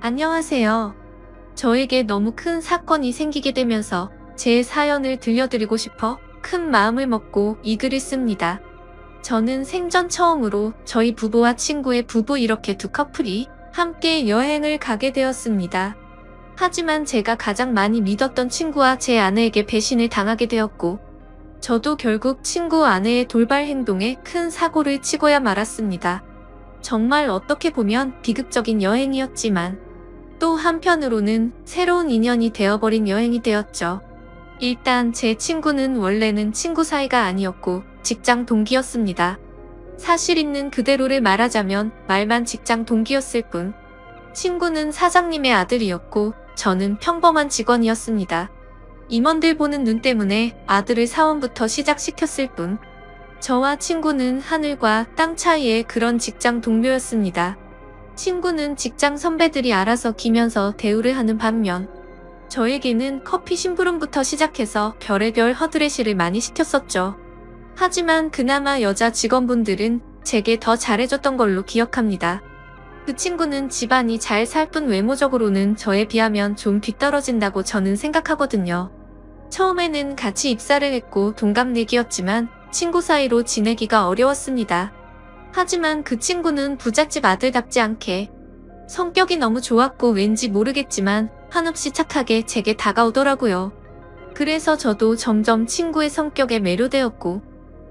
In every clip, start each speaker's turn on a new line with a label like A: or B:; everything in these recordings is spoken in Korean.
A: 안녕하세요. 저에게 너무 큰 사건이 생기게 되면서 제 사연을 들려드리고 싶어 큰 마음을 먹고 이 글을 씁니다. 저는 생전 처음으로 저희 부부와 친구의 부부 이렇게 두 커플이 함께 여행을 가게 되었습니다. 하지만 제가 가장 많이 믿었던 친구와 제 아내에게 배신을 당하게 되었고, 저도 결국 친구 아내의 돌발 행동에 큰 사고를 치고야 말았습니다. 정말 어떻게 보면 비극적인 여행이었지만, 또 한편으로는 새로운 인연이 되어버린 여행이 되었죠. 일단 제 친구는 원래는 친구 사이가 아니었고 직장 동기였습니다. 사실 있는 그대로를 말하자면 말만 직장 동기였을 뿐, 친구는 사장님의 아들이었고 저는 평범한 직원이었습니다. 임원들 보는 눈 때문에 아들을 사원부터 시작시켰을 뿐, 저와 친구는 하늘과 땅 차이의 그런 직장 동료였습니다. 친구는 직장 선배들이 알아서 기면서 대우를 하는 반면, 저에게는 커피 심부름부터 시작해서 별의별 허드레시를 많이 시켰었죠. 하지만 그나마 여자 직원분들은 제게 더 잘해줬던 걸로 기억합니다. 그 친구는 집안이 잘 살 뿐 외모적으로는 저에 비하면 좀 뒤떨어진다고 저는 생각하거든요. 처음에는 같이 입사를 했고 동갑내기였지만 친구 사이로 지내기가 어려웠습니다. 하지만 그 친구는 부잣집 아들답지 않게 성격이 너무 좋았고 왠지 모르겠지만 한없이 착하게 제게 다가오더라고요. 그래서 저도 점점 친구의 성격에 매료되었고,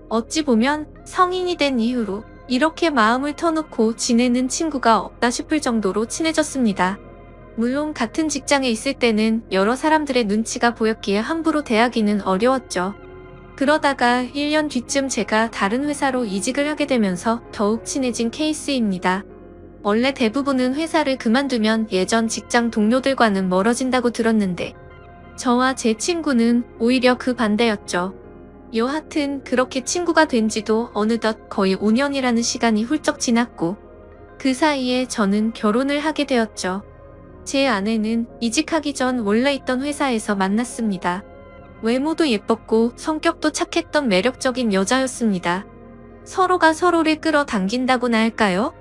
A: 어찌 보면 성인이 된 이후로 이렇게 마음을 터놓고 지내는 친구가 없다 싶을 정도로 친해졌습니다. 물론 같은 직장에 있을 때는 여러 사람들의 눈치가 보였기에 함부로 대하기는 어려웠죠. 그러다가 1년 뒤쯤 제가 다른 회사로 이직을 하게 되면서 더욱 친해진 케이스입니다. 원래 대부분은 회사를 그만두면 예전 직장 동료들과는 멀어진다고 들었는데, 저와 제 친구는 오히려 그 반대였죠. 여하튼 그렇게 친구가 된 지도 어느덧 거의 5년이라는 시간이 훌쩍 지났고, 그 사이에 저는 결혼을 하게 되었죠. 제 아내는 이직하기 전 원래 있던 회사에서 만났습니다. 외모도 예뻤고 성격도 착했던 매력적인 여자였습니다. 서로가 서로를 끌어당긴다고나 할까요?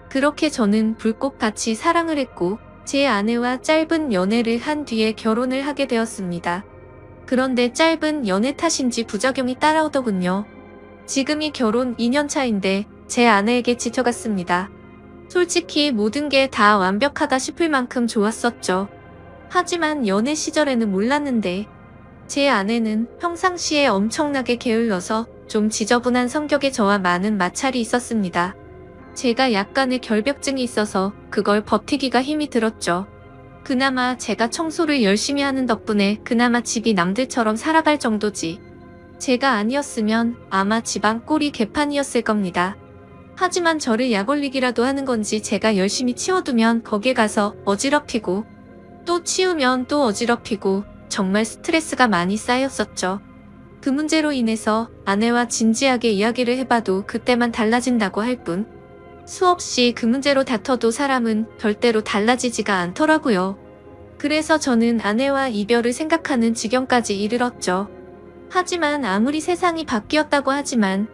A: 그렇게 저는 불꽃같이 사랑을 했고 제 아내와 짧은 연애를 한 뒤에 결혼을 하게 되었습니다. 그런데 짧은 연애 탓인지 부작용이 따라오더군요. 지금이 결혼 2년 차인데 제 아내에게 지쳐갔습니다. 솔직히 모든 게 다 완벽하다 싶을 만큼 좋았었죠. 하지만 연애 시절에는 몰랐는데, 제 아내는 평상시에 엄청나게 게을러서 좀 지저분한 성격의 저와 많은 마찰이 있었습니다. 제가 약간의 결벽증이 있어서 그걸 버티기가 힘이 들었죠. 그나마 제가 청소를 열심히 하는 덕분에 그나마 집이 남들처럼 살아갈 정도지. 제가 아니었으면 아마 집안 꼴이 개판이었을 겁니다. 하지만 저를 약올리기라도 하는 건지 제가 열심히 치워두면 거기에 가서 어지럽히고, 또 치우면 또 어지럽히고, 정말 스트레스가 많이 쌓였었죠. 그 문제로 인해서 아내와 진지하게 이야기를 해봐도 그때만 달라진다고 할 뿐, 수없이 그 문제로 다퉈도 사람은 절대로 달라지지가 않더라고요. 그래서 저는 아내와 이별을 생각하는 지경까지 이르렀죠. 하지만 아무리 세상이 바뀌었다고 하지만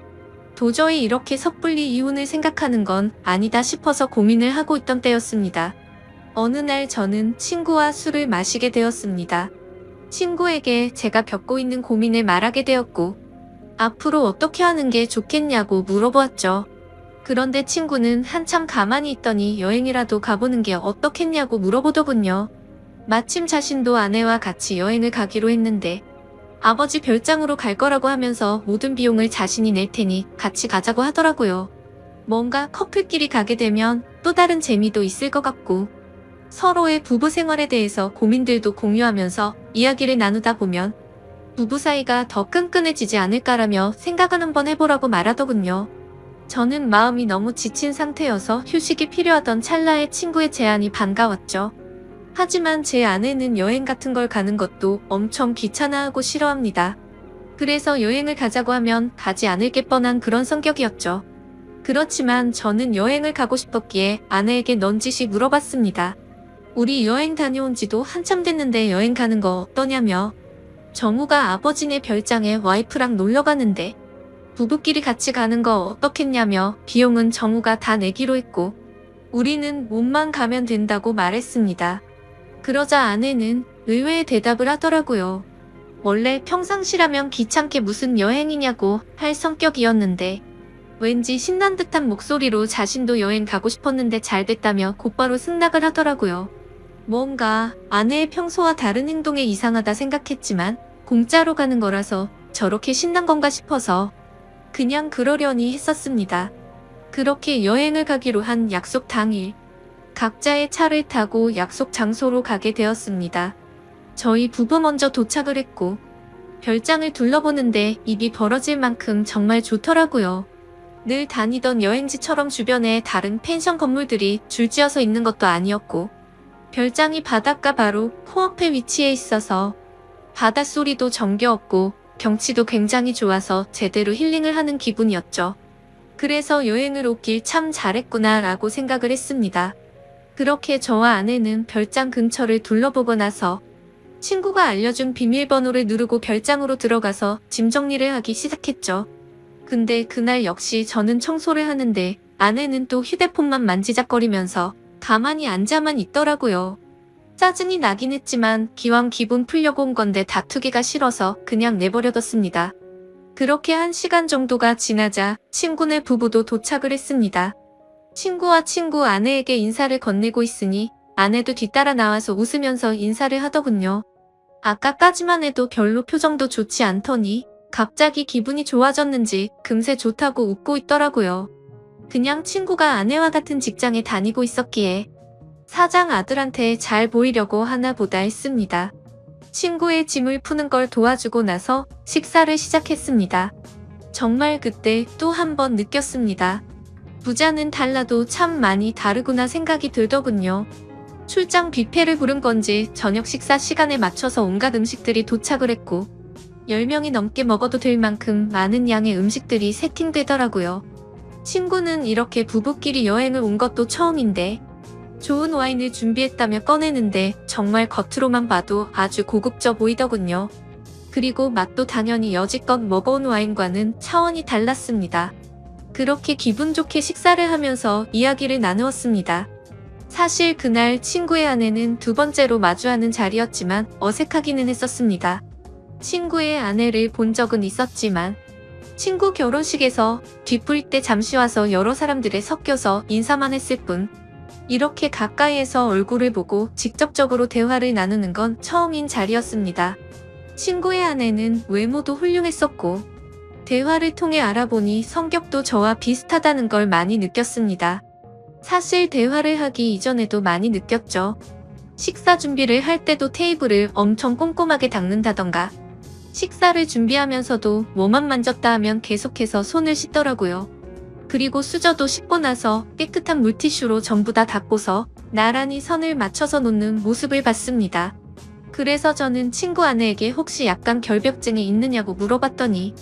A: 도저히 이렇게 섣불리 이혼을 생각하는 건 아니다 싶어서 고민을 하고 있던 때였습니다. 어느 날 저는 친구와 술을 마시게 되었습니다. 친구에게 제가 겪고 있는 고민을 말하게 되었고, 앞으로 어떻게 하는 게 좋겠냐고 물어보았죠. 그런데 친구는 한참 가만히 있더니 여행이라도 가보는 게 어떻겠냐고 물어보더군요. 마침 자신도 아내와 같이 여행을 가기로 했는데, 아버지 별장으로 갈 거라고 하면서 모든 비용을 자신이 낼 테니 같이 가자고 하더라고요. 뭔가 커플끼리 가게 되면 또 다른 재미도 있을 것 같고, 서로의 부부 생활에 대해서 고민들도 공유하면서 이야기를 나누다 보면 부부 사이가 더 끈끈해지지 않을까라며 생각을 한번 해보라고 말하더군요. 저는 마음이 너무 지친 상태여서 휴식이 필요하던 찰나에 친구의 제안이 반가웠죠. 하지만 제 아내는 여행 같은 걸 가는 것도 엄청 귀찮아하고 싫어합니다. 그래서 여행을 가자고 하면 가지 않을 게 뻔한 그런 성격이었죠. 그렇지만 저는 여행을 가고 싶었기에 아내에게 넌지시 물어봤습니다. 우리 여행 다녀온 지도 한참 됐는데 여행 가는 거 어떠냐며. 정우가 아버지네 별장에 와이프랑 놀러 가는데 부부끼리 같이 가는 거 어떻겠냐며 비용은 정우가 다 내기로 했고, 우리는 몸만 가면 된다고 말했습니다. 그러자 아내는 의외의 대답을 하더라고요. 원래 평상시라면 귀찮게 무슨 여행이냐고 할 성격이었는데 왠지 신난 듯한 목소리로 자신도 여행 가고 싶었는데 잘 됐다며 곧바로 승낙을 하더라고요. 뭔가 아내의 평소와 다른 행동에 이상하다 생각했지만 공짜로 가는 거라서 저렇게 신난 건가 싶어서 그냥 그러려니 했었습니다. 그렇게 여행을 가기로 한 약속 당일 각자의 차를 타고 약속 장소로 가게 되었습니다. 저희 부부 먼저 도착을 했고 별장을 둘러보는데 입이 벌어질 만큼 정말 좋더라고요. 늘 다니던 여행지처럼 주변에 다른 펜션 건물들이 줄지어서 있는 것도 아니었고 별장이 바닷가 바로 코앞에 위치해 있어서 바닷소리도 정겨웠고 경치도 굉장히 좋아서 제대로 힐링을 하는 기분이었죠. 그래서 여행을 오길 참 잘했구나 라고 생각을 했습니다. 그렇게 저와 아내는 별장 근처를 둘러보고 나서 친구가 알려준 비밀번호를 누르고 별장으로 들어가서 짐 정리를 하기 시작했죠. 근데 그날 역시 저는 청소를 하는데 아내는 또 휴대폰만 만지작거리면서 가만히 앉아만 있더라고요. 짜증이 나긴 했지만 기왕 기분 풀려고 온 건데 다투기가 싫어서 그냥 내버려뒀습니다. 그렇게 1시간 정도가 지나자 친구네 부부도 도착을 했습니다. 친구와 친구 아내에게 인사를 건네고 있으니 아내도 뒤따라 나와서 웃으면서 인사를 하더군요. 아까까지만 해도 별로 표정도 좋지 않더니 갑자기 기분이 좋아졌는지 금세 좋다고 웃고 있더라고요. 그냥 친구가 아내와 같은 직장에 다니고 있었기에 사장 아들한테 잘 보이려고 하나 보다 했습니다. 친구의 짐을 푸는 걸 도와주고 나서 식사를 시작했습니다. 정말 그때 또 한 번 느꼈습니다. 부자는 달라도 참 많이 다르구나 생각이 들더군요. 출장 뷔페를 부른 건지 저녁 식사 시간에 맞춰서 온갖 음식들이 도착을 했고 10명이 넘게 먹어도 될 만큼 많은 양의 음식들이 세팅되더라고요. 친구는 이렇게 부부끼리 여행을 온 것도 처음인데 좋은 와인을 준비했다며 꺼내는데 정말 겉으로만 봐도 아주 고급져 보이더군요. 그리고 맛도 당연히 여지껏 먹어온 와인과는 차원이 달랐습니다. 그렇게 기분 좋게 식사를 하면서 이야기를 나누었습니다. 사실 그날 친구의 아내는 두 번째로 마주하는 자리였지만 어색하기는 했었습니다. 친구의 아내를 본 적은 있었지만 친구 결혼식에서 뒤풀이 때 잠시 와서 여러 사람들에 섞여서 인사만 했을 뿐 이렇게 가까이에서 얼굴을 보고 직접적으로 대화를 나누는 건 처음인 자리였습니다. 친구의 아내는 외모도 훌륭했었고 대화를 통해 알아보니 성격도 저와 비슷하다는 걸 많이 느꼈습니다. 사실 대화를 하기 이전에도 많이 느꼈죠. 식사 준비를 할 때도 테이블을 엄청 꼼꼼하게 닦는다던가 식사를 준비하면서도 뭐만 만졌다 하면 계속해서 손을 씻더라고요. 그리고 수저도 씻고 나서 깨끗한 물티슈로 전부 다 닦고서 나란히 선을 맞춰서 놓는 모습을 봤습니다. 그래서 저는 친구 아내에게 혹시 약간 결벽증이 있느냐고 물어봤더니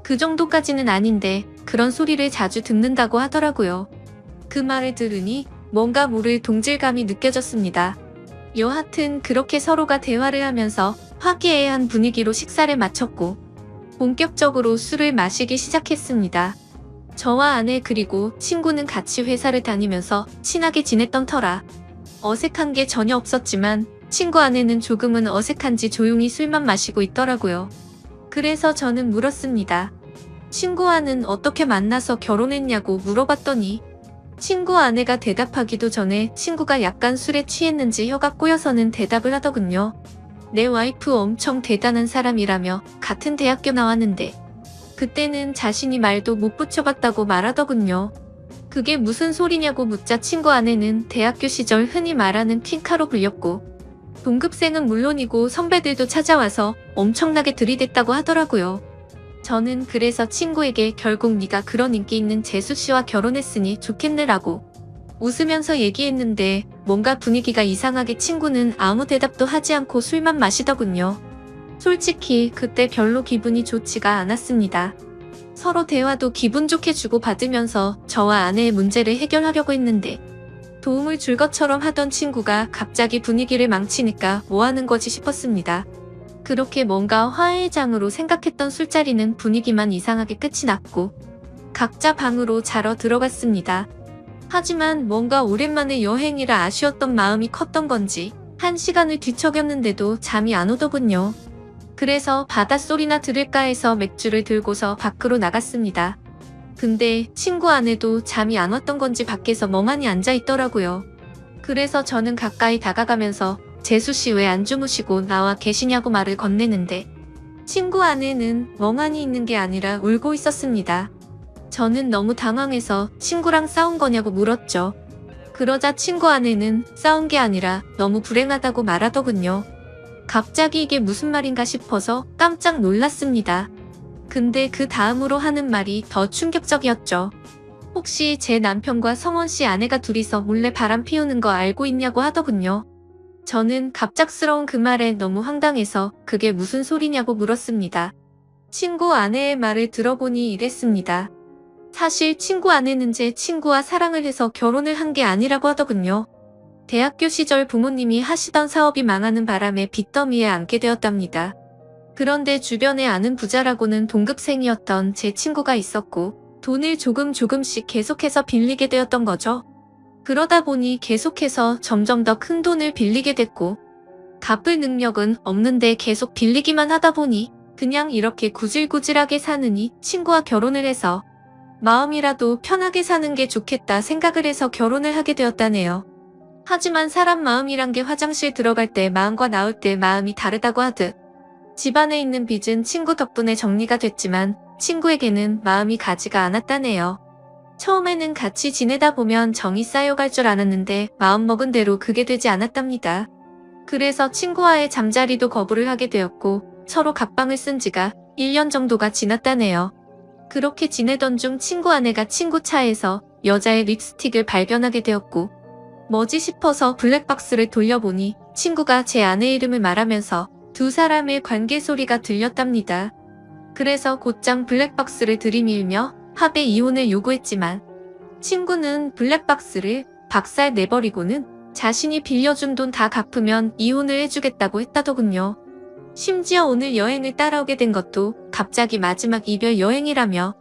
A: 그 정도까지는 아닌데 그런 소리를 자주 듣는다고 하더라고요. 그 말을 들으니 뭔가 모를 동질감이 느껴졌습니다. 여하튼 그렇게 서로가 대화를 하면서 화기애애한 분위기로 식사를 마쳤고 본격적으로 술을 마시기 시작했습니다. 저와 아내 그리고 친구는 같이 회사를 다니면서 친하게 지냈던 터라 어색한 게 전혀 없었지만 친구 아내는 조금은 어색한지 조용히 술만 마시고 있더라고요. 그래서 저는 물었습니다. 친구와는 어떻게 만나서 결혼했냐고 물어봤더니 친구 아내가 대답하기도 전에 친구가 약간 술에 취했는지 혀가 꼬여서는 대답을 하더군요. 내 와이프 엄청 대단한 사람이라며 같은 대학교 나왔는데 그때는 자신이 말도 못 붙여봤다고 말하더군요. 그게 무슨 소리냐고 묻자 친구 아내는 대학교 시절 흔히 말하는 퀸카로 불렸고 동급생은 물론이고 선배들도 찾아와서 엄청나게 들이댔다고 하더라고요. 저는 그래서 친구에게 결국 네가 그런 인기 있는 재수씨와 결혼했으니 좋겠네라고 웃으면서 얘기했는데 뭔가 분위기가 이상하게 친구는 아무 대답도 하지 않고 술만 마시더군요. 솔직히 그때 별로 기분이 좋지가 않았습니다. 서로 대화도 기분 좋게 주고받으면서 저와 아내의 문제를 해결하려고 했는데 도움을 줄 것처럼 하던 친구가 갑자기 분위기를 망치니까 뭐 하는 거지 싶었습니다. 그렇게 뭔가 화해의 장으로 생각했던 술자리는 분위기만 이상하게 끝이 났고 각자 방으로 자러 들어갔습니다. 하지만 뭔가 오랜만에 여행이라 아쉬웠던 마음이 컸던 건지 1시간을 뒤척였는데도 잠이 안 오더군요. 그래서 바닷소리나 들을까 해서 맥주를 들고서 밖으로 나갔습니다. 근데 친구 아내도 잠이 안 왔던 건지 밖에서 멍하니 앉아 있더라고요. 그래서 저는 가까이 다가가면서 재수씨 왜 안 주무시고 나와 계시냐고 말을 건네는데 친구 아내는 멍하니 있는 게 아니라 울고 있었습니다. 저는 너무 당황해서 친구랑 싸운 거냐고 물었죠. 그러자 친구 아내는 싸운 게 아니라 너무 불행하다고 말하더군요. 갑자기 이게 무슨 말인가 싶어서 깜짝 놀랐습니다. 근데 그 다음으로 하는 말이 더 충격적이었죠. 혹시 제 남편과 성원 씨 아내가 둘이서 몰래 바람 피우는 거 알고 있냐고 하더군요. 저는 갑작스러운 그 말에 너무 황당해서 그게 무슨 소리냐고 물었습니다. 친구 아내의 말을 들어보니 이랬습니다. 사실 친구 아내는 제 친구와 사랑을 해서 결혼을 한 게 아니라고 하더군요. 대학교 시절 부모님이 하시던 사업이 망하는 바람에 빚더미에 앉게 되었답니다. 그런데 주변에 아는 부자라고는 동급생이었던 제 친구가 있었고 돈을 조금씩 계속해서 빌리게 되었던 거죠. 그러다 보니 계속해서 점점 더 큰 돈을 빌리게 됐고 갚을 능력은 없는데 계속 빌리기만 하다 보니 그냥 이렇게 구질구질하게 사느니 친구와 결혼을 해서 마음이라도 편하게 사는 게 좋겠다 생각을 해서 결혼을 하게 되었다네요. 하지만 사람 마음이란 게 화장실 들어갈 때 마음과 나올 때 마음이 다르다고 하듯 집안에 있는 빚은 친구 덕분에 정리가 됐지만 친구에게는 마음이 가지가 않았다네요. 처음에는 같이 지내다 보면 정이 쌓여갈 줄 알았는데 마음먹은 대로 그게 되지 않았답니다. 그래서 친구와의 잠자리도 거부를 하게 되었고 서로 각방을 쓴 지가 1년 정도가 지났다네요. 그렇게 지내던 중 친구 아내가 친구 차에서 여자의 립스틱을 발견하게 되었고 뭐지 싶어서 블랙박스를 돌려보니 친구가 제 아내 이름을 말하면서 두 사람의 관계 소리가 들렸답니다. 그래서 곧장 블랙박스를 들이밀며 합의 이혼을 요구했지만 친구는 블랙박스를 박살 내버리고는 자신이 빌려준 돈 다 갚으면 이혼을 해주겠다고 했다더군요. 심지어 오늘 여행을 따라오게 된 것도 갑자기 마지막 이별 여행이라며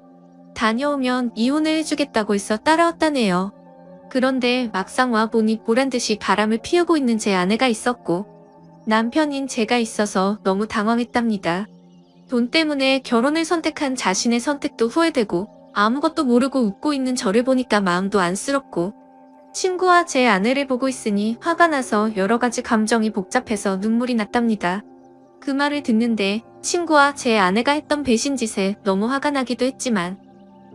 A: 다녀오면 이혼을 해주겠다고 해서 따라왔다네요. 그런데 막상 와보니 보란듯이 바람을 피우고 있는 제 아내가 있었고 남편인 제가 있어서 너무 당황했답니다. 돈 때문에 결혼을 선택한 자신의 선택도 후회되고 아무것도 모르고 웃고 있는 저를 보니까 마음도 안쓰럽고 친구와 제 아내를 보고 있으니 화가 나서 여러 가지 감정이 복잡해서 눈물이 났답니다. 그 말을 듣는데 친구와 제 아내가 했던 배신짓에 너무 화가 나기도 했지만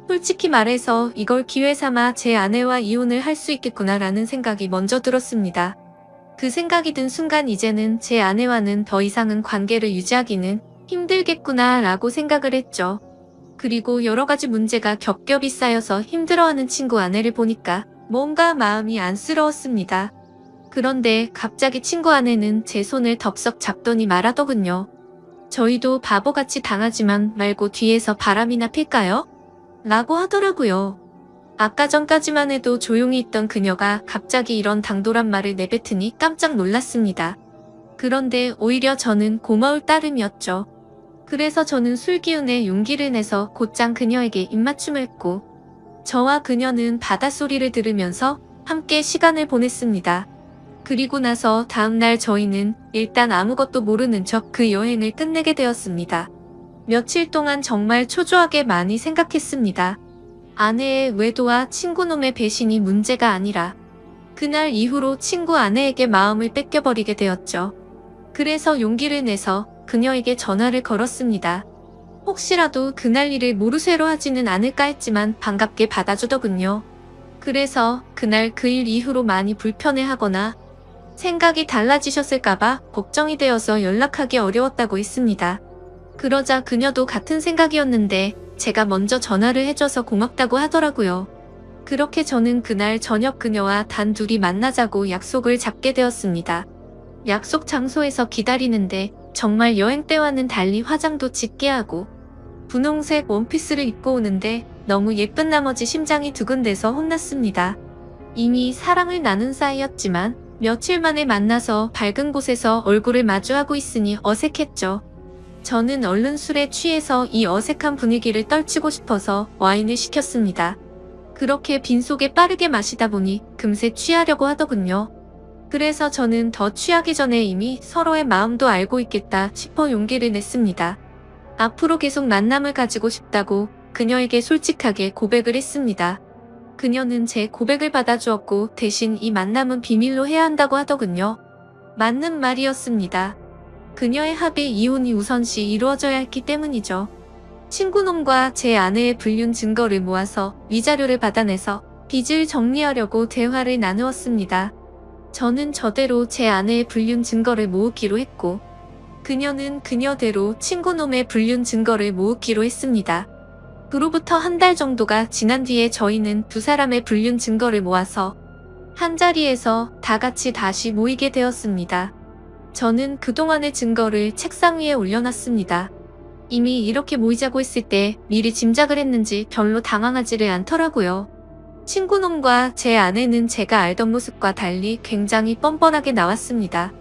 A: 솔직히 말해서 이걸 기회 삼아 제 아내와 이혼을 할 수 있겠구나라는 생각이 먼저 들었습니다. 그 생각이 든 순간 이제는 제 아내와는 더 이상은 관계를 유지하기는 힘들겠구나 라고 생각을 했죠. 그리고 여러 가지 문제가 겹겹이 쌓여서 힘들어하는 친구 아내를 보니까 뭔가 마음이 안쓰러웠습니다. 그런데 갑자기 친구 아내는 제 손을 덥석 잡더니 말하더군요. 저희도 바보같이 당하지만 말고 뒤에서 바람이나 필까요? 라고 하더라고요. 아까 전까지만 해도 조용히 있던 그녀가 갑자기 이런 당돌한 말을 내뱉으니 깜짝 놀랐습니다. 그런데 오히려 저는 고마울 따름이었죠. 그래서 저는 술 기운에 용기를 내서 곧장 그녀에게 입맞춤을 했고 저와 그녀는 바닷소리를 들으면서 함께 시간을 보냈습니다. 그리고 나서 다음날 저희는 일단 아무것도 모르는 척 그 여행을 끝내게 되었습니다. 며칠 동안 정말 초조하게 많이 생각했습니다. 아내의 외도와 친구놈의 배신이 문제가 아니라 그날 이후로 친구 아내에게 마음을 뺏겨버리게 되었죠. 그래서 용기를 내서 그녀에게 전화를 걸었습니다. 혹시라도 그날 일을 모르쇠로 하지는 않을까 했지만 반갑게 받아주더군요. 그래서 그날 그 일 이후로 많이 불편해하거나 생각이 달라지셨을까봐 걱정이 되어서 연락하기 어려웠다고 했습니다. 그러자 그녀도 같은 생각이었는데 제가 먼저 전화를 해줘서 고맙다고 하더라고요. 그렇게 저는 그날 저녁 그녀와 단둘이 만나자고 약속을 잡게 되었습니다. 약속 장소에서 기다리는데 정말 여행 때와는 달리 화장도 짙게 하고 분홍색 원피스를 입고 오는데 너무 예쁜 나머지 심장이 두근대서 혼났습니다. 이미 사랑을 나눈 사이였지만 며칠 만에 만나서 밝은 곳에서 얼굴을 마주하고 있으니 어색했죠. 저는 얼른 술에 취해서 이 어색한 분위기를 떨치고 싶어서 와인을 시켰습니다. 그렇게 빈속에 빠르게 마시다 보니 금세 취하려고 하더군요. 그래서 저는 더 취하기 전에 이미 서로의 마음도 알고 있겠다 싶어 용기를 냈습니다. 앞으로 계속 만남을 가지고 싶다고 그녀에게 솔직하게 고백을 했습니다. 그녀는 제 고백을 받아주었고 대신 이 만남은 비밀로 해야 한다고 하더군요. 맞는 말이었습니다. 그녀의 합의 이혼이 우선시 이루어져야 했기 때문이죠. 친구놈과 제 아내의 불륜 증거를 모아서 위자료를 받아내서 빚을 정리하려고 대화를 나누었습니다. 저는 저대로 제 아내의 불륜 증거를 모으기로 했고 그녀는 그녀대로 친구놈의 불륜 증거를 모으기로 했습니다. 그로부터 한 달 정도가 지난 뒤에 저희는 두 사람의 불륜 증거를 모아서 한자리에서 다 같이 다시 모이게 되었습니다. 저는 그동안의 증거를 책상 위에 올려놨습니다. 이미 이렇게 모이자고 했을 때 미리 짐작을 했는지 별로 당황하지를 않더라고요. 친구놈과 제 아내는 제가 알던 모습과 달리 굉장히 뻔뻔하게 나왔습니다.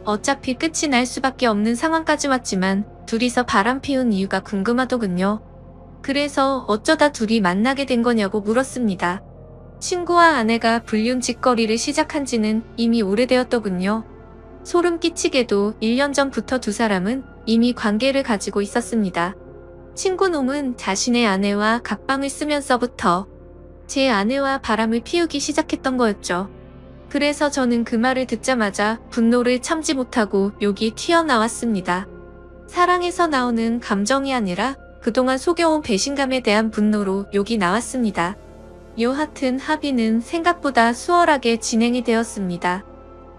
A: 어차피 끝이 날 수밖에 없는 상황까지 왔지만 둘이서 바람 피운 이유가 궁금하더군요. 그래서 어쩌다 둘이 만나게 된 거냐고 물었습니다. 친구와 아내가 불륜 짓거리를 시작한 지는 이미 오래되었더군요. 소름 끼치게도 1년 전부터 두 사람은 이미 관계를 가지고 있었습니다. 친구놈은 자신의 아내와 각방을 쓰면서부터 제 아내와 바람을 피우기 시작했던 거였죠. 그래서 저는 그 말을 듣자마자 분노를 참지 못하고 욕이 튀어나왔습니다. 사랑에서 나오는 감정이 아니라 그동안 속여온 배신감에 대한 분노로 욕이 나왔습니다. 여하튼 합의는 생각보다 수월하게 진행이 되었습니다.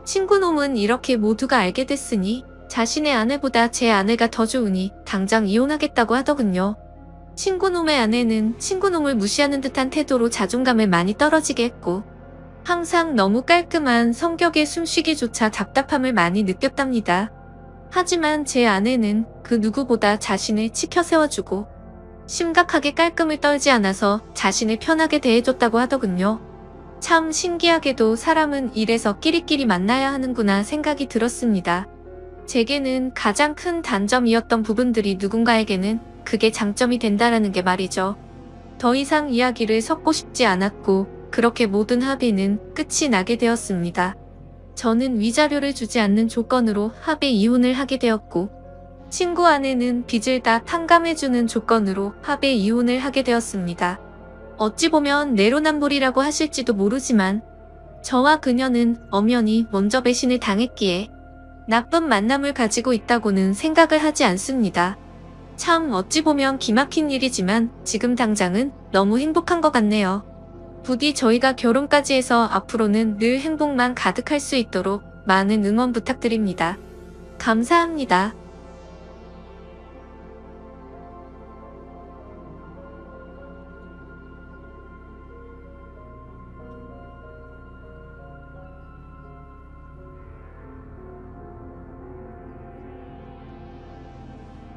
A: 친구놈은 이렇게 모두가 알게 됐으니 자신의 아내보다 제 아내가 더 좋으니 당장 이혼하겠다고 하더군요. 친구놈의 아내는 친구놈을 무시하는 듯한 태도로 자존감을 많이 떨어지게 했고 항상 너무 깔끔한 성격에 숨쉬기조차 답답함을 많이 느꼈답니다. 하지만 제 아내는 그 누구보다 자신을 치켜 세워주고 심각하게 깔끔을 떨지 않아서 자신을 편하게 대해줬다고 하더군요. 참 신기하게도 사람은 이래서 끼리끼리 만나야 하는구나 생각이 들었습니다. 제게는 가장 큰 단점이었던 부분들이 누군가에게는 그게 장점이 된다라는 게 말이죠. 더 이상 이야기를 섞고 싶지 않았고 그렇게 모든 합의는 끝이 나게 되었습니다. 저는 위자료를 주지 않는 조건으로 합의 이혼을 하게 되었고 친구 아내는 빚을 다 탕감해주는 조건으로 합의 이혼을 하게 되었습니다. 어찌 보면 내로남불이라고 하실지도 모르지만 저와 그녀는 엄연히 먼저 배신을 당했기에 나쁜 만남을 가지고 있다고는 생각을 하지 않습니다. 참 어찌 보면 기막힌 일이지만 지금 당장은 너무 행복한 것 같네요. 부디 저희가 결혼까지 해서 앞으로는 늘 행복만 가득할 수 있도록 많은 응원 부탁드립니다. 감사합니다.